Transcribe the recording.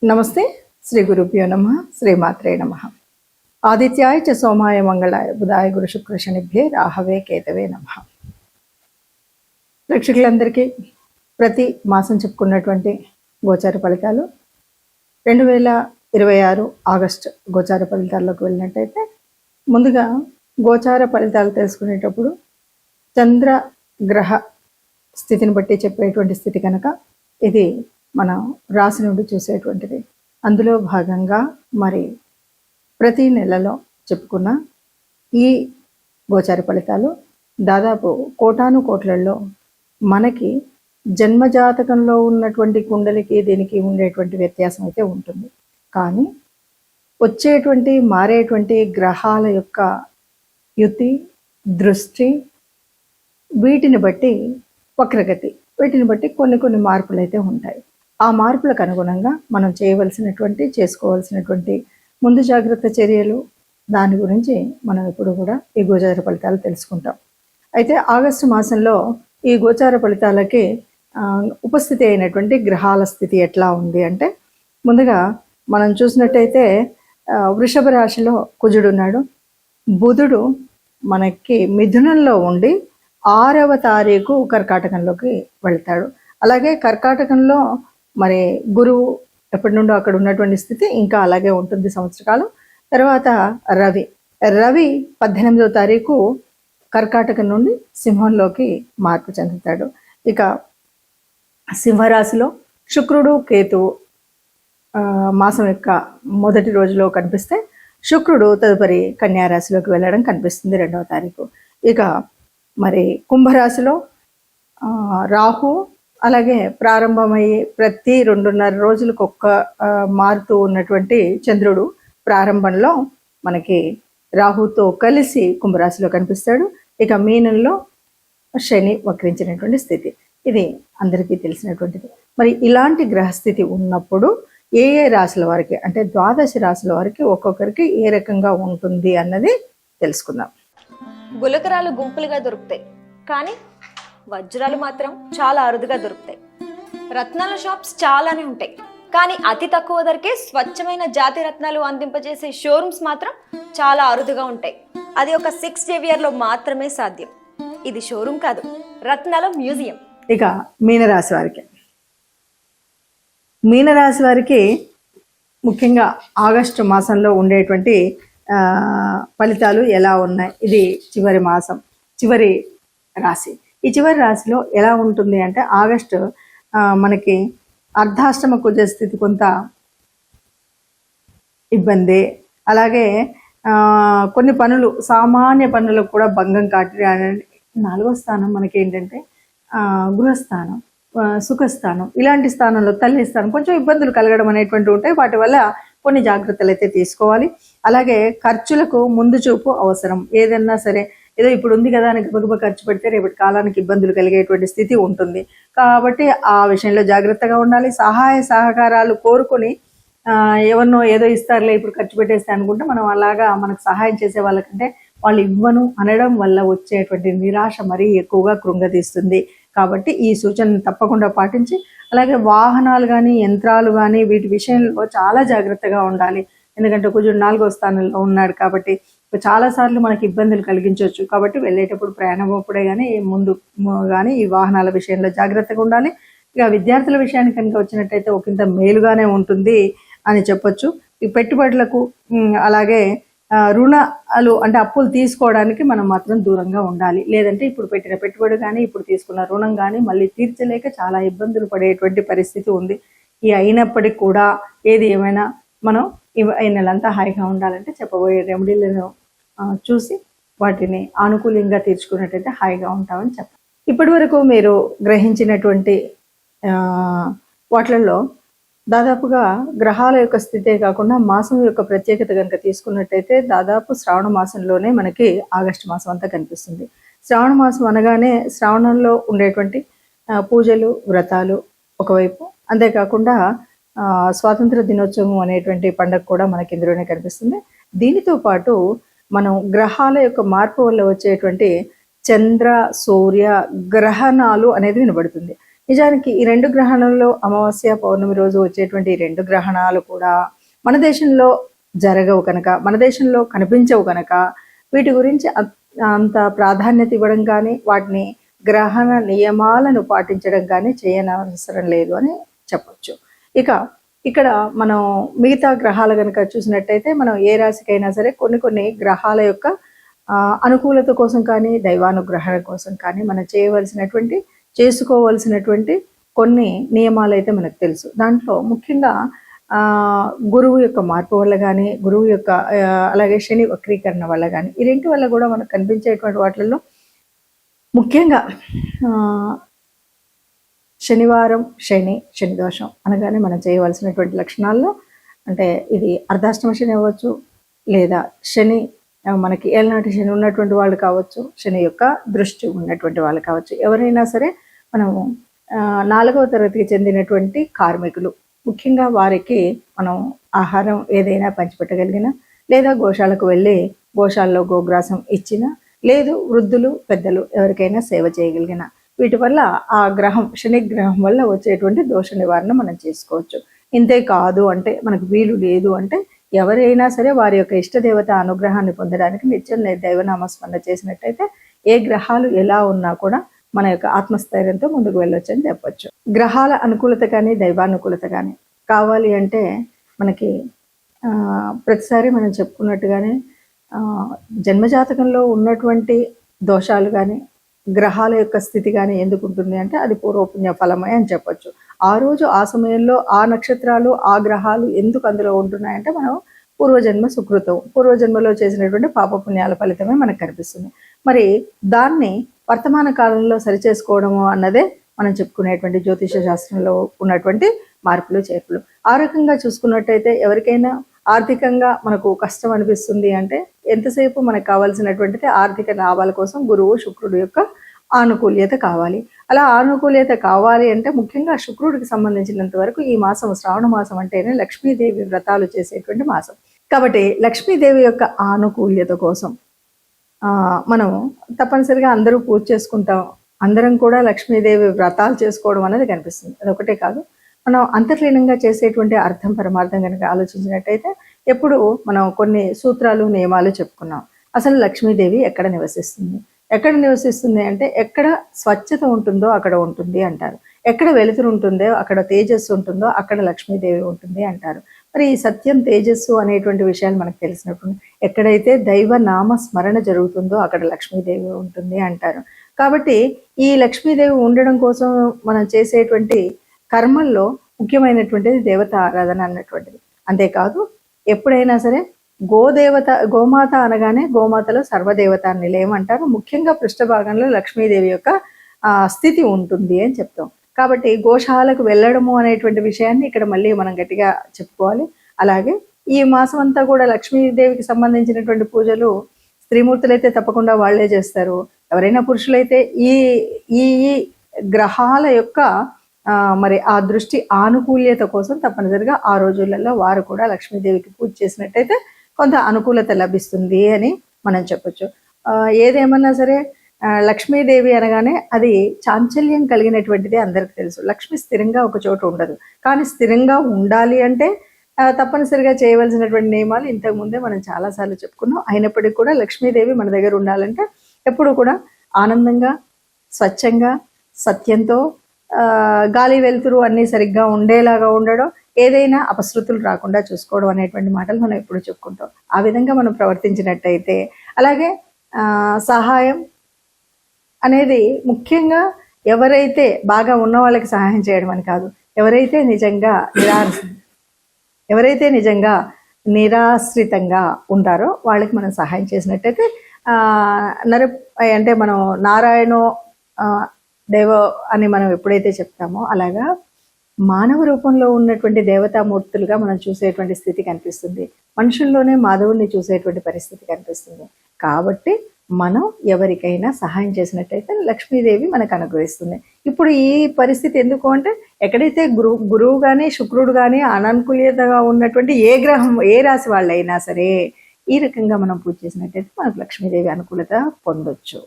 నమస్తే. శ్రీ గురుభ్యో నమ. శ్రీమాత్రే నమ. ఆదిత్యాయ చ సోమాయ మంగళాయ బుధాయ గురు శుక్ర శనిభ్యే రాహవే కేతవే నమ. ప్రేక్షకులందరికీ ప్రతి మాసం చెప్పుకున్నటువంటి గోచార ఫలితాలు 2026 ఆగస్టు గోచార ఫలితాల్లోకి వెళ్ళినట్టయితే, ముందుగా గోచార ఫలితాలు తెలుసుకునేటప్పుడు చంద్ర గ్రహ స్థితిని బట్టి చెప్పేటువంటి స్థితి కనుక ఇది మనం రాశి నుండి చూసేటువంటిది. అందులో భాగంగా మరి ప్రతి నెలలో చెప్పుకున్న ఈ గోచార ఫలితాలు దాదాపు కోటాను కోట్లలో మనకి జన్మజాతకంలో ఉన్నటువంటి కుండలికి దీనికి ఉండేటువంటి వ్యత్యాసం అయితే ఉంటుంది. కానీ వచ్చేటువంటి మారేటువంటి గ్రహాల యొక్క యుతి, దృష్టి, వీటిని బట్టి వక్రగతి, వీటిని బట్టి కొన్ని మార్పులు అయితే ఉంటాయి. ఆ మార్పులకు అనుగుణంగా మనం చేసుకోవాల్సినటువంటి ముందు జాగ్రత్త చర్యలు, దాని గురించి మనం ఇప్పుడు కూడా ఈ గోచార ఫలితాలు తెలుసుకుంటాం. అయితే ఆగస్టు మాసంలో ఈ గోచార ఫలితాలకి ఉపస్థితి అయినటువంటి గ్రహాల స్థితి ఎట్లా ఉంది అంటే, ముందుగా మనం చూసినట్టయితే వృషభ రాశిలో కుజుడు ఉన్నాడు. బుధుడు మనకి మిథునంలో ఉండి 6వ తారీఖు కర్కాటకంలోకి వెళ్తాడు. అలాగే కర్కాటకంలో మరి గురువు ఎప్పటి నుండో అక్కడ ఉన్నటువంటి స్థితి ఇంకా అలాగే ఉంటుంది సంవత్సరకాలం. తర్వాత రవి 18వ తారీఖు కర్కాటకం నుండి సింహంలోకి మార్పు చెందుతాడు. ఇక సింహరాశిలో శుక్రుడు, కేతువు మాసం యొక్క మొదటి రోజులో కనిపిస్తే, శుక్రుడు తదుపరి కన్యారాశిలోకి వెళ్ళడం కనిపిస్తుంది 2వ తారీఖు. ఇక మరి కుంభరాశిలో రాహు, అలాగే ప్రారంభమయ్యి ప్రతి 2.5 రోజులకు మారుతూ ఉన్నటువంటి చంద్రుడు ప్రారంభంలో మనకి రాహుతో కలిసి కుంభరాశిలో కనిపిస్తాడు. ఇక మీనంలో శని వక్రించినటువంటి స్థితి, ఇది అందరికీ తెలిసినటువంటిది. మరి ఇలాంటి గ్రహస్థితి ఉన్నప్పుడు ఏ రాశుల వారికి అంటే ద్వాదశ రాశుల వారికి ఒక్కొక్కరికి ఏ రకంగా ఉంటుంది అన్నది తెలుసుకుందాం. గులకరాలు గుంపులుగా దొరుకుతాయి, కానీ వజ్రాలు మాత్రం చాలా అరుదుగా దొరుకుతాయి. రత్నాల షాప్స్ చాలానే ఉంటాయి, కానీ అతి తక్కువ ధరకే స్వచ్ఛమైన జాతి రత్నాలు అందింపజేసే షోరూమ్స్ మాత్రం చాలా అరుదుగా ఉంటాయి. అది ఒక 6 జేవియర్లో మాత్రమే సాధ్యం. ఇది షోరూమ్ కాదు, రత్నాల మ్యూజియం. ఇక మీనరాశి వారికి ముఖ్యంగా ఆగస్టు మాసంలో ఉండేటువంటి ఫలితాలు ఎలా ఉన్నాయి? ఇది చివరి మాసం, చివరి రాశి. ఈ చివరి రాశిలో ఎలా ఉంటుంది అంటే, ఆగస్టు మనకి అర్ధాష్టమ కుజ స్థితి కొంత ఇబ్బంది. అలాగే కొన్ని పనులు, సామాన్య పనులకు కూడా భంగం కాటి. 4వ స్థానం మనకి ఏంటంటే గృహస్థానం, సుఖస్థానం, ఇలాంటి స్థానంలో తల్లి స్థానం కొంచెం ఇబ్బందులు కలగడం అనేటువంటి ఉంటాయి. వాటి వల్ల కొన్ని జాగ్రత్తలు అయితే తీసుకోవాలి. అలాగే ఖర్చులకు ముందు చూపు అవసరం. ఏదన్నా సరే ఏదో ఇప్పుడు ఉంది కదా అని గబగబా ఖర్చు పెడితే రేపటి కాలానికి ఇబ్బందులు కలిగేటువంటి స్థితి ఉంటుంది. కాబట్టి ఆ విషయంలో జాగ్రత్తగా ఉండాలి. సహాయ సహకారాలు కోరుకొని ఎవరినో ఏదో ఇస్తారులే ఇప్పుడు ఖర్చు పెట్టేస్తే అనుకుంటే, మనం అలాగా మనకు సహాయం చేసే వాళ్ళకంటే వాళ్ళు ఇవ్వను అనడం వల్ల వచ్చేటువంటి నిరాశ మరీ ఎక్కువగా కృంగతీస్తుంది. కాబట్టి ఈ సూచనను తప్పకుండా పాటించి, అలాగే వాహనాలు కానీ యంత్రాలు కానీ వీటి విషయంలో చాలా జాగ్రత్తగా ఉండాలి. ఎందుకంటే కుజుడు 4వ స్థానంలో ఉన్నాడు కాబట్టి చాలాసార్లు మనకి ఇబ్బందులు కలిగించవచ్చు. కాబట్టి వెళ్ళేటప్పుడు, ప్రయాణమప్పుడే కానీ ముందు కానీ ఈ వాహనాల విషయంలో జాగ్రత్తగా ఉండాలి. ఇక విద్యార్థుల విషయానికి కనుక వచ్చినట్టయితే ఒకంత మేలుగానే ఉంటుంది అని చెప్పొచ్చు. ఈ పెట్టుబడులకు అలాగే రుణాలు అంటే అప్పులు తీసుకోవడానికి మనం మాత్రం దూరంగా ఉండాలి. లేదంటే ఇప్పుడు పెట్టిన పెట్టుబడి కానీ ఇప్పుడు తీసుకున్న రుణం కానీ మళ్ళీ తీర్చలేక చాలా ఇబ్బందులు పడేటువంటి పరిస్థితి ఉంది. ఈ అయినప్పటికీ కూడా ఏది ఏమైనా మనం ఈ నెలంతా హాయిగా ఉండాలంటే చెప్పబోయే రెమెడీలను చూసి వాటిని ఆనుకూలంగా తీర్చుకున్నట్టయితే హాయిగా ఉంటామని చెప్పాలి. ఇప్పటి వరకు మీరు గ్రహించినటువంటి వాటిల్లో దాదాపుగా గ్రహాల యొక్క స్థితే కాకుండా మాసం యొక్క ప్రత్యేకత కనుక తీసుకున్నట్టయితే, దాదాపు శ్రావణ మాసంలోనే మనకి ఆగస్టు మాసం అంతా కనిపిస్తుంది. శ్రావణ మాసం అనగానే శ్రావణంలో ఉండేటువంటి పూజలు, వ్రతాలు ఒకవైపు, అంతేకాకుండా స్వాతంత్ర దినోత్సవం అనేటువంటి పండుగ కూడా మనకి ఇందులోనే కనిపిస్తుంది. దీనితో పాటు మనం గ్రహాల యొక్క మార్పు వల్ల వచ్చేటువంటి చంద్ర, సూర్య గ్రహణాలు అనేది వినబడుతుంది. నిజానికి ఈ 2 గ్రహణంలో అమావాస్య పౌర్ణమి రోజు వచ్చేటువంటి ఈ 2 గ్రహణాలు కూడా మన దేశంలో జరగవు కనుక, మన దేశంలో కనిపించవు కనుక వీటి గురించి అంత ప్రాధాన్యత ఇవ్వడం కానీ, వాటిని గ్రహణ నియమాలను పాటించడం కానీ చేయనవసరం లేదు అని చెప్పొచ్చు. ఇక ఇక్కడ మనం మిగతా గ్రహాలు కనుక చూసినట్టయితే మనం ఏ రాశికైనా సరే కొన్ని గ్రహాల యొక్క అనుకూలత కోసం కానీ, దైవానుగ్రహం కోసం కానీ మనం చేసుకోవలసినటువంటి కొన్ని నియమాలు అయితే మనకు తెలుసు. దాంట్లో ముఖ్యంగా గురువు యొక్క మార్పు వల్ల కానీ, గురువు యొక్క అలాగే శని వక్రీకరణ వల్ల కానీ, ఈ రెంటి వల్ల కూడా మనకు కనిపించేటువంటి వాటిల్లో ముఖ్యంగా శనివారం శని దోషం అనగానే మనం చేయవలసినటువంటి లక్షణాల్లో అంటే ఇది అర్ధాష్టమ శని అవ్వచ్చు, లేదా శని మనకి ఏళ్ళనాటి శని ఉన్నటువంటి వాళ్ళు కావచ్చు, శని యొక్క దృష్టి ఉన్నటువంటి వాళ్ళు కావచ్చు, ఎవరైనా సరే మనము 4వ తరగతికి చెందినటువంటి కార్మికులు ముఖ్యంగా వారికి మనం ఆహారం ఏదైనా పంచిపెట్టగలిగిన, లేదా గోశాలకు వెళ్ళి గోశాలలో గోగ్రాసం ఇచ్చిన, లేదు వృద్ధులు పెద్దలు ఎవరికైనా సేవ చేయగలిగిన, వీటి వల్ల ఆ గ్రహం శని గ్రహం వల్ల వచ్చేటువంటి దోష నివారణ మనం చేసుకోవచ్చు. ఇంతే కాదు అంటే మనకు వీలు లేదు అంటే ఎవరైనా సరే వారి యొక్క ఇష్టదేవత అనుగ్రహాన్ని పొందడానికి నిత్యం దైవనామస్మరణ చేసినట్టయితే ఏ గ్రహాలు ఎలా ఉన్నా కూడా మన యొక్క ఆత్మస్థైర్యంతో ముందుకు వెళ్ళొచ్చు అని చెప్పొచ్చు. గ్రహాల అనుకూలత కానీ, దైవానుకూలత కానీ కావాలి అంటే మనకి ప్రతిసారి మనం చెప్పుకున్నట్టుగానే జన్మజాతకంలో ఉన్నటువంటి దోషాలు కానీ, గ్రహాల యొక్క స్థితి కానీ ఎందుకు ఉంటుంది అంటే అది పూర్వపుణ్య ఫలమే అని చెప్పొచ్చు. ఆ రోజు ఆ సమయంలో ఆ నక్షత్రాలు ఆ గ్రహాలు ఎందుకు అందులో ఉంటున్నాయంటే మనం పూర్వజన్మ సుకృతం, పూర్వజన్మలో చేసినటువంటి పాపపుణ్యాల ఫలితమే మనకు కనిపిస్తుంది. మరి దాన్ని వర్తమాన కాలంలో సరిచేసుకోవడము అన్నదే మనం చెప్పుకునేటువంటి జ్యోతిష శాస్త్రంలో ఉన్నటువంటి మార్పులు చేర్పులు. ఆ రకంగా చూసుకున్నట్టయితే ఎవరికైనా ఆర్థికంగా మనకు కష్టం అనిపిస్తుంది అంటే ఎంతసేపు మనకు కావాల్సినటువంటిది ఆర్థిక లాభాల కోసం గురువు శుక్రుడు యొక్క ఆనుకూల్యత కావాలి. అలా ఆనుకూల్యత కావాలి అంటే ముఖ్యంగా శుక్రుడికి సంబంధించినంత వరకు ఈ మాసం శ్రావణ మాసం అంటేనే లక్ష్మీదేవి వ్రతాలు చేసేటువంటి మాసం. కాబట్టి లక్ష్మీదేవి యొక్క ఆనుకూల్యత కోసం మనం తప్పనిసరిగా అందరూ పూజ చేసుకుంటాం, అందరం కూడా లక్ష్మీదేవి వ్రతాలు చేసుకోవడం అనేది కనిపిస్తుంది. అదొకటే కాదు, మనం అంతర్లీనంగా చేసేటువంటి అర్థం పరమార్థం కనుక ఆలోచించినట్టయితే ఎప్పుడు మనం కొన్ని సూత్రాలు నియమాలు చెప్పుకున్నాం. అసలు లక్ష్మీదేవి ఎక్కడ నివసిస్తుంది అంటే ఎక్కడ స్వచ్ఛత ఉంటుందో అక్కడ ఉంటుంది అంటారు, ఎక్కడ వెలుతురు ఉంటుందో అక్కడ తేజస్సు ఉంటుందో అక్కడ లక్ష్మీదేవి ఉంటుంది అంటారు. మరి ఈ సత్యం తేజస్సు అనేటువంటి విషయాలు మనకు తెలిసినప్పుడు ఎక్కడైతే దైవ నామ స్మరణ జరుగుతుందో అక్కడ లక్ష్మీదేవి ఉంటుంది అంటారు. కాబట్టి ఈ లక్ష్మీదేవి ఉండడం కోసం మనం చేసేటువంటి కర్మల్లో ముఖ్యమైనటువంటిది దేవత ఆరాధన అన్నటువంటిది. అంతేకాదు ఎప్పుడైనా సరే గోమాత అనగానే గోమాతలో సర్వదేవత నిలయం అంటారు. ముఖ్యంగా పృష్ఠభాగంలో లక్ష్మీదేవి యొక్క స్థితి ఉంటుంది అని చెప్తాం. కాబట్టి గోశాలకు వెళ్ళడము అనేటువంటి విషయాన్ని ఇక్కడ మళ్ళీ మనం గట్టిగా చెప్పుకోవాలి. అలాగే ఈ మాసం అంతా కూడా లక్ష్మీదేవికి సంబంధించినటువంటి పూజలు స్త్రీమూర్తులైతే తప్పకుండా వాళ్లే చేస్తారు. ఎవరైనా పురుషులైతే ఈ ఈ గ్రహాల యొక్క మరి ఆ దృష్టి ఆనుకూల్యత కోసం తప్పనిసరిగా ఆ రోజులలో వారు కూడా లక్ష్మీదేవికి పూజ చేసినట్టయితే కొంత అనుకూలత లభిస్తుంది అని మనం చెప్పొచ్చు. ఏదేమన్నా సరే లక్ష్మీదేవి అనగానే అది చాంచల్యం కలిగినటువంటిది అందరికి తెలుసు. లక్ష్మి స్థిరంగా ఒక చోట ఉండదు, కానీ స్థిరంగా ఉండాలి అంటే తప్పనిసరిగా చేయవలసినటువంటి నియమాలు ఇంతకు ముందే మనం చాలాసార్లు చెప్పుకున్నాం. అయినప్పటికీ కూడా లక్ష్మీదేవి మన దగ్గర ఉండాలంటే ఎప్పుడు కూడా ఆనందంగా, స్వచ్ఛంగా, సత్యంతో, గాలి వెలుతురు అన్నీ సరిగ్గా ఉండేలాగా ఉండడం, ఏదైనా అపశృతులు రాకుండా చూసుకోవడం అనేటువంటి మాటలు మనం ఎప్పుడు చెప్పుకుంటాం. ఆ విధంగా మనం ప్రవర్తించినట్టయితే, అలాగే సహాయం అనేది ముఖ్యంగా ఎవరైతే బాగా ఉన్న వాళ్ళకి సహాయం చేయడం అని కాదు, ఎవరైతే నిజంగా నిరాశ్రితంగా ఉంటారో వాళ్ళకి మనం సహాయం చేసినట్టయితే అంటే మనం నారాయణో దేవ అని మనం ఎప్పుడైతే చెప్తామో అలాగా మానవ రూపంలో ఉన్నటువంటి దేవతామూర్తులుగా మనం చూసేటువంటి స్థితి కనిపిస్తుంది. మనుషుల్లోనే మాధవుని చూసేటువంటి పరిస్థితి కనిపిస్తుంది. కాబట్టి మనం ఎవరికైనా సహాయం చేసినట్టయితే లక్ష్మీదేవి మనకు అనుగ్రహిస్తుంది. ఇప్పుడు ఈ పరిస్థితి ఎందుకు అంటే ఎక్కడైతే గురువు కానీ శుక్రుడు కానీ అననుకూలతగా ఉన్నటువంటి ఏ గ్రహం ఏ రాశి వాళ్ళైనా సరే ఈ రకంగా మనం పూజ చేసినట్టయితే మనకు లక్ష్మీదేవి అనుకూలత పొందొచ్చు.